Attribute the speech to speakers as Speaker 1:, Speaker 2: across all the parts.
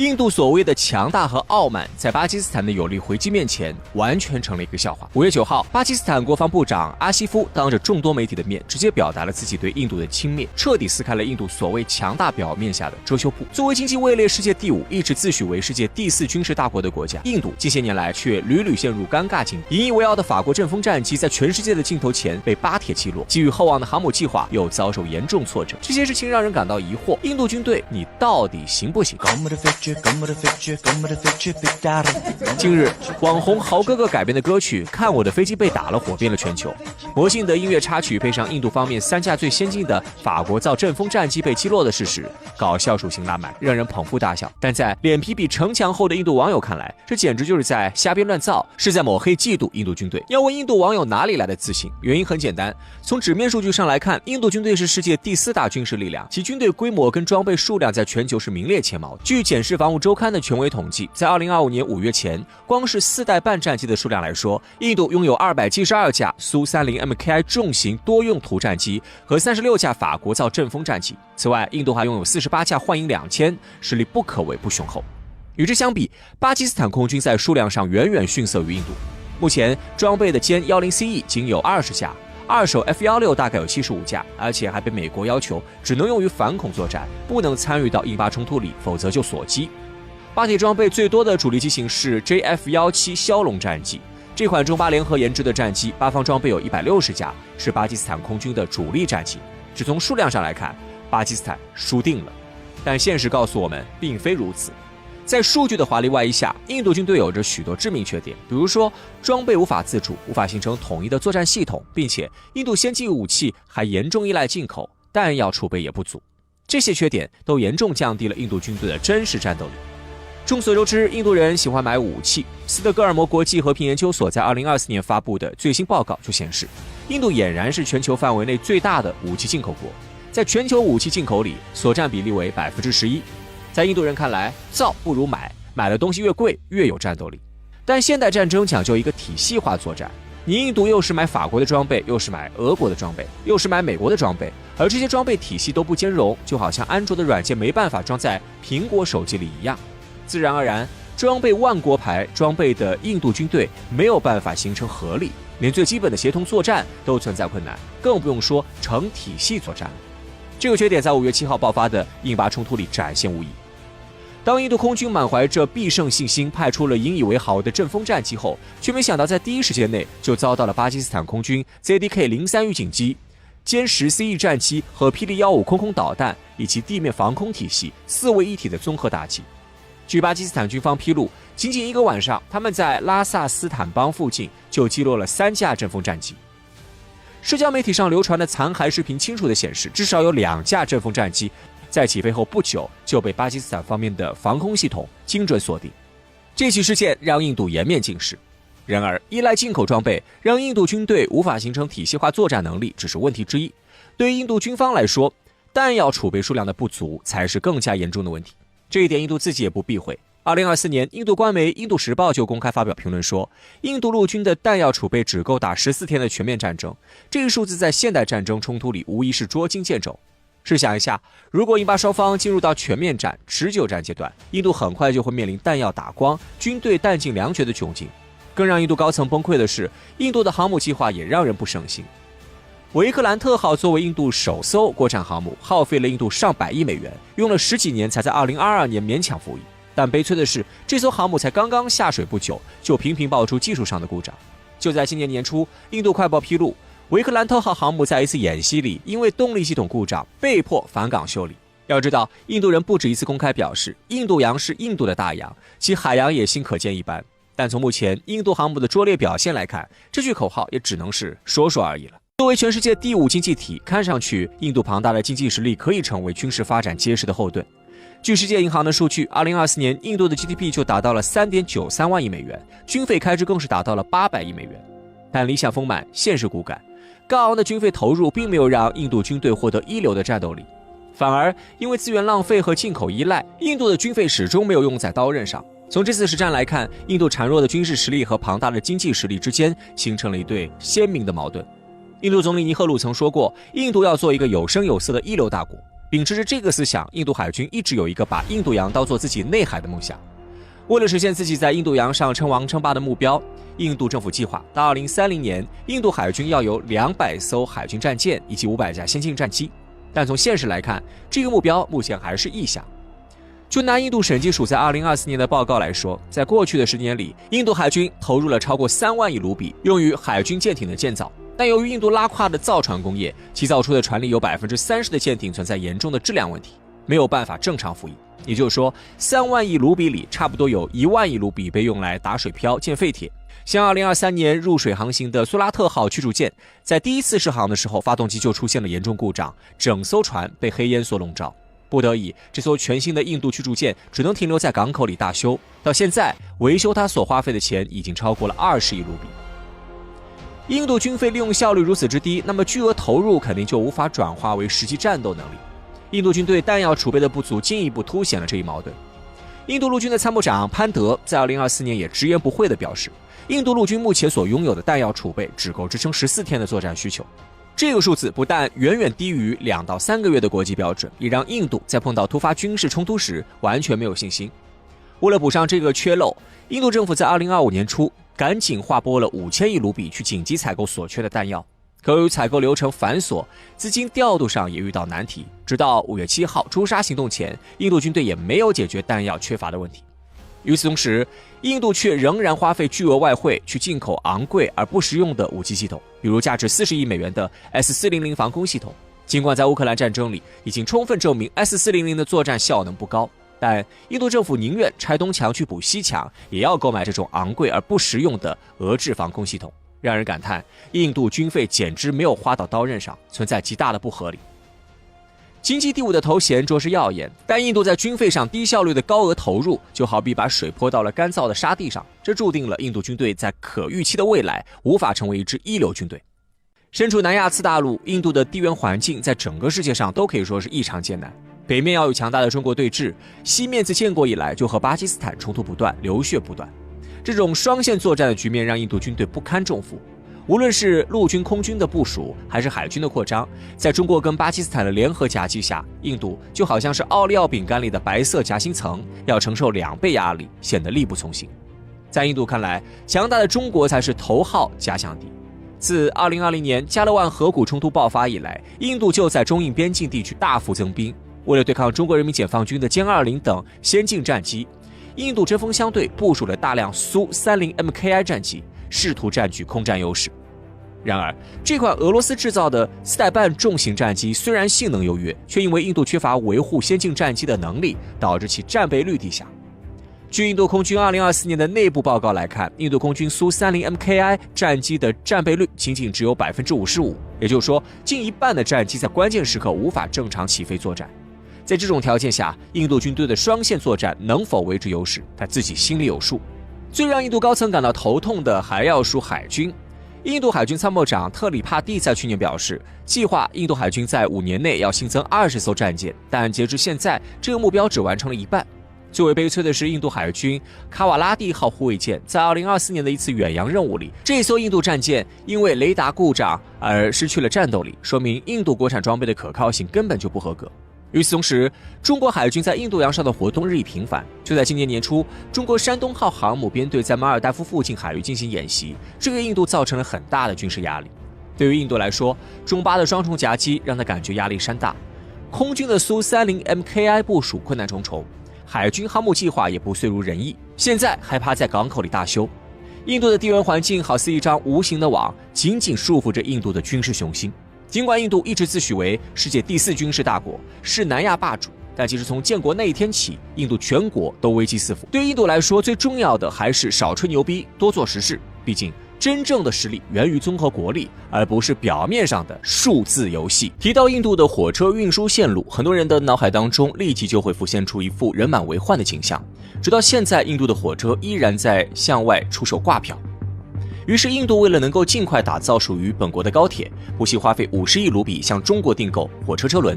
Speaker 1: 印度所谓的强大和傲慢，在巴基斯坦的有力回击面前，完全成了一个笑话。5月9号，巴基斯坦国防部长阿西夫当着众多媒体的面，直接表达了自己对印度的轻蔑，彻底撕开了印度所谓强大表面下的遮羞布。作为经济位列世界第5，一直自诩为世界第4军事大国的国家，印度近些年来却屡屡陷入尴尬境地。引以为傲的法国阵风战机在全世界的镜头前被巴铁击落，寄予厚望的航母计划又遭受严重挫折。这些事情让人感到疑惑：印度军队，你到底行不行？近日，网红豪哥哥改编的歌曲《看我的飞机被打了》火遍了全球。魔性的音乐插曲配上印度方面3架最先进的法国造阵风战机被击落的事实，搞笑属性拉满，让人捧腹大笑。但在脸皮比城墙厚的印度网友看来，这简直就是在瞎编乱造，是在抹黑嫉妒印度军队。要问印度网友哪里来的自信，原因很简单，从纸面数据上来看，印度军队是世界第4大军事力量，其军队规模跟装备数量在全球是名列前茅。据检视防务周刊的权威统计，在2025年5月前，光是4代半战机的数量来说，印度拥有272架苏30 MKI 重型多用途战机和36架法国造阵风战机。此外，印度还拥有48架幻影2000，实力不可谓不雄厚。与之相比，巴基斯坦空军在数量上远远逊色于印度。目前装备的歼 10CE 仅有20架，二手 F-16大概有75架，而且还被美国要求只能用于反恐作战，不能参与到印巴冲突里，否则就锁机。巴铁装备最多的主力机型是 JF-17枭龙战机，这款中巴联合研制的战机，巴方装备有160架，是巴基斯坦空军的主力战机。只从数量上来看，巴基斯坦输定了。但现实告诉我们，并非如此。在数据的华丽外衣下，印度军队有着许多致命缺点，比如说装备无法自主，无法形成统一的作战系统，并且印度先进武器还严重依赖进口，弹药储备也不足。这些缺点都严重降低了印度军队的真实战斗力。众所周知，印度人喜欢买武器。斯德哥尔摩国际和平研究所在2024年发布的最新报告就显示，印度俨然是全球范围内最大的武器进口国，在全球武器进口里所占比例为11%。在印度人看来，造不如买，买的东西越贵越有战斗力。但现代战争讲究一个体系化作战，你印度又是买法国的装备，又是买俄国的装备，又是买美国的装备，而这些装备体系都不兼容，就好像安卓的软件没办法装在苹果手机里一样。自然而然，装备万国牌装备的印度军队没有办法形成合力，连最基本的协同作战都存在困难，更不用说成体系作战了。这个缺点在5月7号爆发的印巴冲突里展现无疑。当印度空军满怀着必胜信心派出了引以为豪的阵风战机后，却没想到在第一时间内就遭到了巴基斯坦空军 ZDK-03 预警机、歼10CE 战机和霹雳15空空导弹以及地面防空体系4位一体的综合打击。据巴基斯坦军方披露，仅仅一个晚上，他们在拉萨斯坦邦附近就击落了3架阵风战机。社交媒体上流传的残骸视频清楚地显示，至少有2架阵风战机在起飞后不久就被巴基斯坦方面的防空系统精准锁定。这起事件让印度颜面尽失。然而，依赖进口装备让印度军队无法形成体系化作战能力只是问题之一。对于印度军方来说，弹药储备数量的不足才是更加严重的问题。这一点印度自己也不避讳。2024年，印度官媒《印度时报》就公开发表评论说，印度陆军的弹药储备只够打14天的全面战争。这一数字在现代战争冲突里无疑是捉襟见肘。试想一下，如果印巴双方进入到全面战、持久战阶段，印度很快就会面临弹药打光、军队弹尽粮绝的窘境。更让印度高层崩溃的是，印度的航母计划也让人不省心。维克兰特号作为印度首艘国产航母，耗费了印度上百亿美元，用了10几年才在2022年勉强服役。但悲催的是，这艘航母才刚刚下水不久，就频频爆出技术上的故障。就在今年年初，印度快报披露，维克兰特号航母在一次演习里，因为动力系统故障，被迫返港修理。要知道，印度人不止一次公开表示，印度洋是印度的大洋，其海洋野心可见一斑。但从目前印度航母的拙劣表现来看，这句口号也只能是说说而已了。作为全世界第5经济体，看上去印度庞大的经济实力可以成为军事发展结实的后盾。据世界银行的数据，2024年印度的 GDP 就达到了3.93万亿美元，军费开支更是达到了800亿美元。但理想丰满，现实骨感，高昂的军费投入并没有让印度军队获得一流的战斗力，反而因为资源浪费和进口依赖，印度的军费始终没有用在刀刃上。从这次实战来看，印度孱弱的军事实力和庞大的经济实力之间形成了一对鲜明的矛盾。印度总理尼赫鲁曾说过，印度要做一个有声有色的一流大国。秉持着这个思想，印度海军一直有一个把印度洋当作自己内海的梦想。为了实现自己在印度洋上称王称霸的目标，印度政府计划到2030年，印度海军要有200艘海军战舰以及500架先进战机。但从现实来看，这个目标目前还是臆想。就拿印度审计署在2024年的报告来说，在过去的10年里，印度海军投入了超过3万亿卢比用于海军舰艇的建造。但由于印度拉胯的造船工业，其造出的船里有30%的舰艇存在严重的质量问题，没有办法正常服役。也就是说，3万亿卢比里差不多有1万亿卢比被用来打水漂、建废铁。像2023年入水航行的苏拉特号驱逐舰，在第一次试航的时候，发动机就出现了严重故障，整艘船被黑烟所笼罩。不得已，这艘全新的印度驱逐舰只能停留在港口里大修。到现在，维修它所花费的钱已经超过了20亿卢比。印度军费利用效率如此之低，那么巨额投入肯定就无法转化为实际战斗能力。印度军队弹药储备的不足进一步凸显了这一矛盾。印度陆军的参谋长潘德在2024年也直言不讳地表示，印度陆军目前所拥有的弹药储备只够支撑14天的作战需求。这个数字不但远远低于2到3个月的国际标准，也让印度在碰到突发军事冲突时完全没有信心。为了补上这个缺漏，印度政府在2025年初赶紧划拨了5000亿卢比去紧急采购所缺的弹药。可由于采购流程繁琐，资金调度上也遇到难题。直到5月7号诛杀行动前，印度军队也没有解决弹药缺乏的问题。与此同时，印度却仍然花费巨额外汇去进口昂贵而不实用的武器系统，比如价值40亿美元的 S400 防空系统。尽管在乌克兰战争里已经充分证明 S400 的作战效能不高，但印度政府宁愿拆东墙去补西墙，也要购买这种昂贵而不实用的俄制防空系统。让人感叹，印度军费简直没有花到刀刃上，存在极大的不合理。经济第5的头衔着实耀眼，但印度在军费上低效率的高额投入，就好比把水泼到了干燥的沙地上，这注定了印度军队在可预期的未来无法成为一支一流军队。身处南亚次大陆，印度的地缘环境在整个世界上都可以说是异常艰难。北面要与强大的中国对峙，西面自建国以来就和巴基斯坦冲突不断，流血不断。这种双线作战的局面让印度军队不堪重负。无论是陆军、空军的部署，还是海军的扩张，在中国跟巴基斯坦的联合夹击下，印度就好像是奥利奥饼干里的白色夹心层，要承受2倍压力，显得力不从心。在印度看来，强大的中国才是头号假想敌。自2020年加勒万河谷冲突爆发以来，印度就在中印边境地区大幅增兵。为了对抗中国人民解放军的歼20等先进战机，印度针锋相对部署了大量苏30 MKI 战机，试图占据空战优势。然而，这款俄罗斯制造的4代半重型战机虽然性能优越，却因为印度缺乏维护先进战机的能力，导致其战备率低下。据印度空军2024年的内部报告来看，印度空军苏30 MKI 战机的战备率仅仅只有 55%， 也就是说，近一半的战机在关键时刻无法正常起飞作战。在这种条件下，印度军队的双线作战能否维持优势，他自己心里有数。最让印度高层感到头痛的还要数海军。印度海军参谋长特里帕蒂在去年表示，计划印度海军在5年内要新增20艘战舰，但截至现在，这个目标只完成了一半。最为悲催的是，印度海军卡瓦拉蒂号护卫舰在2024年的一次远洋任务里，这艘印度战舰因为雷达故障而失去了战斗力，说明印度国产装备的可靠性根本就不合格。与此同时，中国海军在印度洋上的活动日益频繁。就在今年年初，中国山东号航母编队在马尔代夫附近海域进行演习，这给印度造成了很大的军事压力。对于印度来说，中巴的双重夹击让他感觉压力山大。空军的苏30 MKI 部署困难重重，海军航母计划也不遂如人意，现在还趴在港口里大修。印度的地缘环境好似一张无形的网，紧紧束缚着印度的军事雄心。尽管印度一直自诩为世界第4军事大国，是南亚霸主，但其实从建国那一天起，印度全国都危机四伏。对于印度来说，最重要的还是少吹牛逼，多做实事。毕竟，真正的实力源于综合国力，而不是表面上的数字游戏。提到印度的火车运输线路，很多人的脑海当中立即就会浮现出一副人满为患的景象。直到现在，印度的火车依然在向外出售挂票。于是，印度为了能够尽快打造属于本国的高铁，不惜花费50亿卢比向中国订购火车车轮。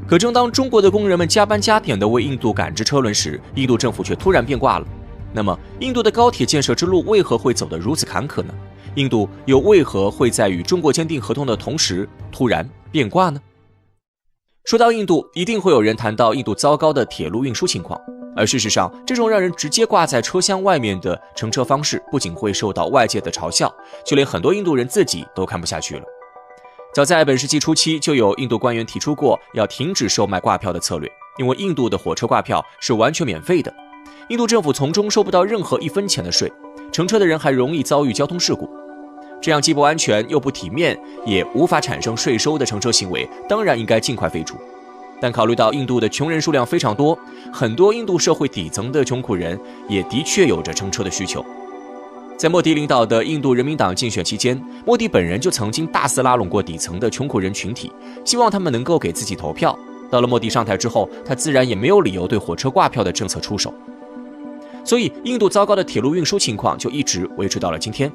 Speaker 1: 可正当中国的工人们加班加点地为印度赶制车轮时，印度政府却突然变卦了。那么，印度的高铁建设之路为何会走得如此坎坷呢？印度又为何会在与中国签订合同的同时突然变卦呢？说到印度，一定会有人谈到印度糟糕的铁路运输情况，而事实上，这种让人直接挂在车厢外面的乘车方式不仅会受到外界的嘲笑，就连很多印度人自己都看不下去了。早在本世纪初期，就有印度官员提出过要停止售卖挂票的策略，因为印度的火车挂票是完全免费的，印度政府从中收不到任何1分钱的税，乘车的人还容易遭遇交通事故。这样既不安全又不体面，也无法产生税收的乘车行为，当然应该尽快废除。但考虑到印度的穷人数量非常多，很多印度社会底层的穷苦人也的确有着乘车的需求。在莫迪领导的印度人民党竞选期间，莫迪本人就曾经大肆拉拢过底层的穷苦人群体，希望他们能够给自己投票。到了莫迪上台之后，他自然也没有理由对火车挂票的政策出手。所以印度糟糕的铁路运输情况就一直维持到了今天。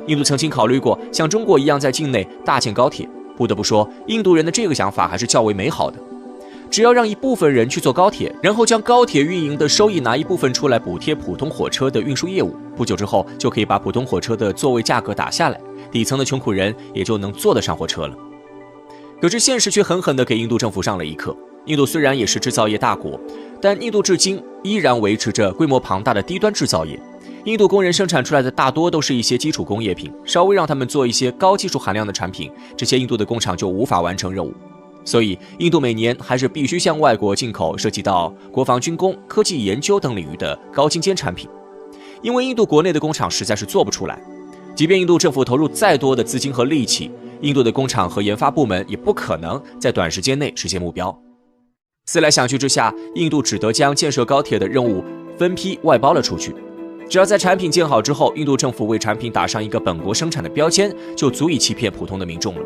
Speaker 1: 印度曾经考虑过像中国一样在境内大建高铁，不得不说，印度人的这个想法还是较为美好的。只要让一部分人去坐高铁，然后将高铁运营的收益拿一部分出来补贴普通火车的运输业务，不久之后就可以把普通火车的座位价格打下来，底层的穷苦人也就能坐得上火车了。可是现实却狠狠地给印度政府上了一课。印度虽然也是制造业大国，但印度至今依然维持着规模庞大的低端制造业。印度工人生产出来的大多都是一些基础工业品，稍微让他们做一些高技术含量的产品，这些印度的工厂就无法完成任务。所以印度每年还是必须向外国进口涉及到国防军工、科技研究等领域的高精尖产品，因为印度国内的工厂实在是做不出来。即便印度政府投入再多的资金和力气，印度的工厂和研发部门也不可能在短时间内实现目标。思来想去之下，印度只得将建设高铁的任务分批外包了出去。只要在产品建好之后，印度政府为产品打上一个本国生产的标签，就足以欺骗普通的民众了。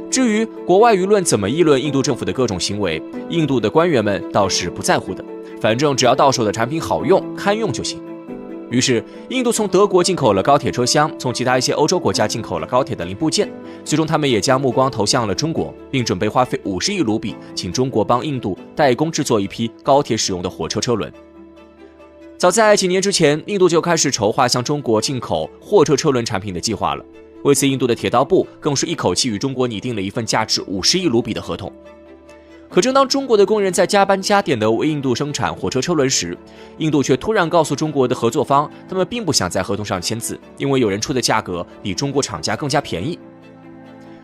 Speaker 1: 至于国外舆论怎么议论印度政府的各种行为，印度的官员们倒是不在乎的，反正只要到手的产品好用、堪用就行。于是，印度从德国进口了高铁车厢，从其他一些欧洲国家进口了高铁的零部件，最终他们也将目光投向了中国，并准备花费50亿卢比，请中国帮印度代工制作一批高铁使用的火车车轮。早在几年之前，印度就开始筹划向中国进口货车车轮产品的计划了。为此，印度的铁道部更是一口气与中国拟定了一份价值50亿卢比的合同。可正当中国的工人在加班加点地为印度生产火车车轮时，印度却突然告诉中国的合作方，他们并不想在合同上签字，因为有人出的价格比中国厂家更加便宜。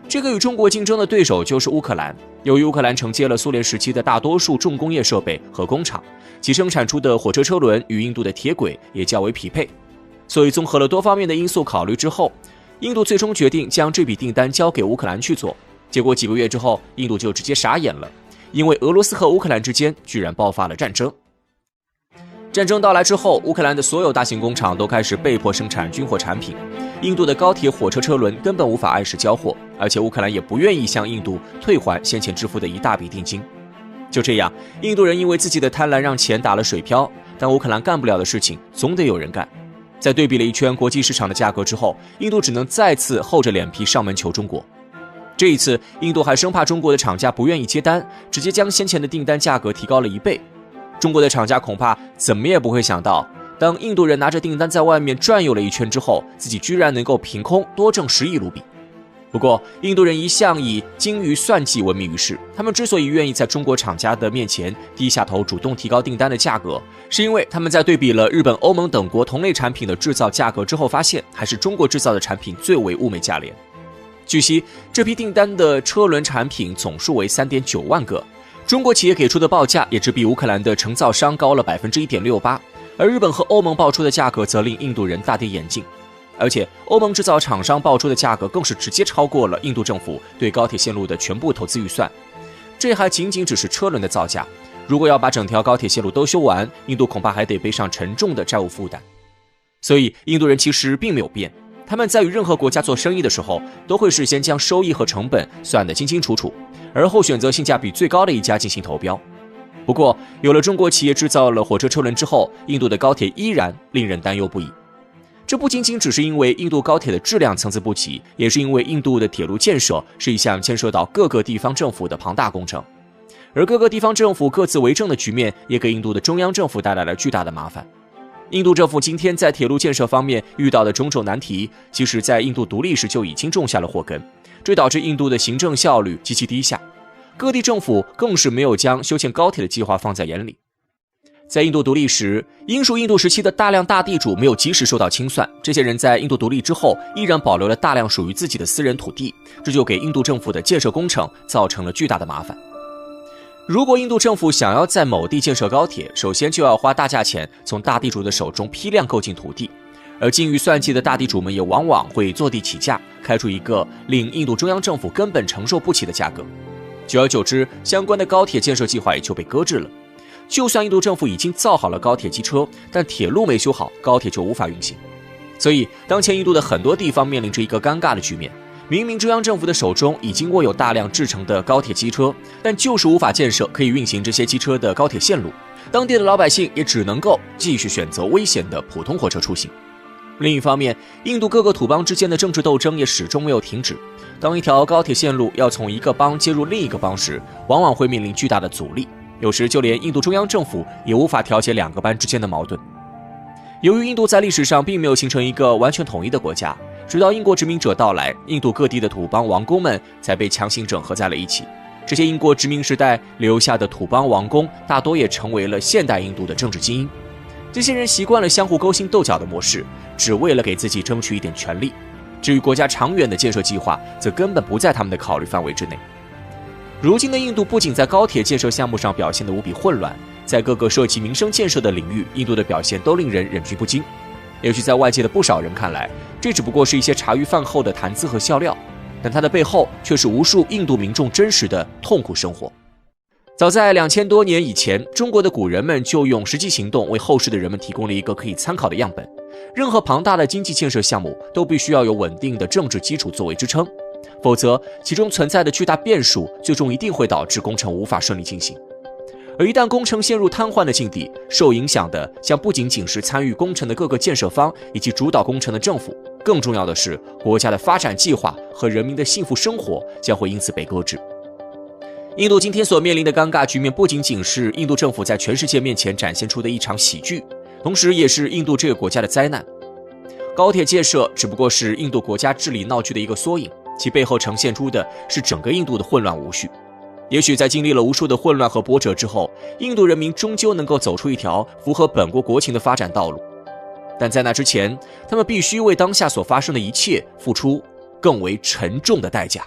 Speaker 1: 这个与中国竞争的对手就是乌克兰。由于乌克兰承接了苏联时期的大多数重工业设备和工厂，其生产出的火车车轮与印度的铁轨也较为匹配，所以综合了多方面的因素考虑之后，印度最终决定将这笔订单交给乌克兰去做。结果几个月之后，印度就直接傻眼了，因为俄罗斯和乌克兰之间居然爆发了战争。战争到来之后，乌克兰的所有大型工厂都开始被迫生产军火产品，印度的高铁火车车轮根本无法按时交货，而且乌克兰也不愿意向印度退还先前支付的一大笔定金。就这样，印度人因为自己的贪婪让钱打了水漂，但乌克兰干不了的事情总得有人干。在对比了一圈国际市场的价格之后，印度只能再次厚着脸皮上门求中国。这一次，印度还生怕中国的厂家不愿意接单，直接将先前的订单价格提高了1倍。中国的厂家恐怕怎么也不会想到，当印度人拿着订单在外面转悠了一圈之后，自己居然能够凭空多挣10亿卢比。不过，印度人一向以精于算计闻名于世，他们之所以愿意在中国厂家的面前低下头主动提高订单的价格，是因为他们在对比了日本、欧盟等国同类产品的制造价格之后，发现还是中国制造的产品最为物美价廉。据悉，这批订单的车轮产品总数为3.9万个，中国企业给出的报价也只比乌克兰的承造商高了 1.68%， 而日本和欧盟报出的价格则令印度人大跌眼镜。而且欧盟制造厂商报出的价格更是直接超过了印度政府对高铁线路的全部投资预算，这还仅仅只是车轮的造价，如果要把整条高铁线路都修完，印度恐怕还得背上沉重的债务负担。所以印度人其实并没有变，他们在与任何国家做生意的时候，都会事先将收益和成本算得清清楚楚，而后选择性价比最高的一家进行投标。不过有了中国企业制造了火车车轮之后，印度的高铁依然令人担忧不已。这不仅仅只是因为印度高铁的质量参差不齐，也是因为印度的铁路建设是一项牵涉到各个地方政府的庞大工程，而各个地方政府各自为政的局面也给印度的中央政府带来了巨大的麻烦。印度政府今天在铁路建设方面遇到的种种难题，其实在印度独立时就已经种下了祸根，这导致印度的行政效率极其低下。各地政府更是没有将修建高铁的计划放在眼里。在印度独立时，英属印度时期的大量大地主没有及时受到清算，这些人在印度独立之后依然保留了大量属于自己的私人土地，这就给印度政府的建设工程造成了巨大的麻烦。如果印度政府想要在某地建设高铁，首先就要花大价钱从大地主的手中批量购进土地，而精于算计的大地主们也往往会坐地起价，开出一个令印度中央政府根本承受不起的价格。久而久之，相关的高铁建设计划也就被搁置了。就算印度政府已经造好了高铁机车，但铁路没修好，高铁就无法运行。所以，当前印度的很多地方面临着一个尴尬的局面：明明中央政府的手中已经握有大量制成的高铁机车，但就是无法建设可以运行这些机车的高铁线路，当地的老百姓也只能够继续选择危险的普通火车出行。另一方面，印度各个土邦之间的政治斗争也始终没有停止。当一条高铁线路要从一个邦接入另一个邦时，往往会面临巨大的阻力。有时就连印度中央政府也无法调节两个邦之间的矛盾。由于印度在历史上并没有形成一个完全统一的国家，直到英国殖民者到来，印度各地的土邦王公们才被强行整合在了一起。这些英国殖民时代留下的土邦王公，大多也成为了现代印度的政治精英。这些人习惯了相互勾心斗角的模式，只为了给自己争取一点权利。至于国家长远的建设计划，则根本不在他们的考虑范围之内。如今的印度不仅在高铁建设项目上表现得无比混乱，在各个涉及民生建设的领域，印度的表现都令人忍俊不禁。也许在外界的不少人看来，这只不过是一些茶余饭后的谈资和笑料，但它的背后却是无数印度民众真实的痛苦生活。早在2000多年以前，中国的古人们就用实际行动为后世的人们提供了一个可以参考的样本。任何庞大的经济建设项目都必须要有稳定的政治基础作为支撑，否则其中存在的巨大变数最终一定会导致工程无法顺利进行。而一旦工程陷入瘫痪的境地，受影响的将不仅仅是参与工程的各个建设方以及主导工程的政府，更重要的是国家的发展计划和人民的幸福生活将会因此被搁置。印度今天所面临的尴尬局面，不仅仅是印度政府在全世界面前展现出的一场喜剧，同时也是印度这个国家的灾难。高铁建设只不过是印度国家治理闹剧的一个缩影，其背后呈现出的是整个印度的混乱无序。也许在经历了无数的混乱和波折之后，印度人民终究能够走出一条符合本国国情的发展道路，但在那之前，他们必须为当下所发生的一切付出更为沉重的代价。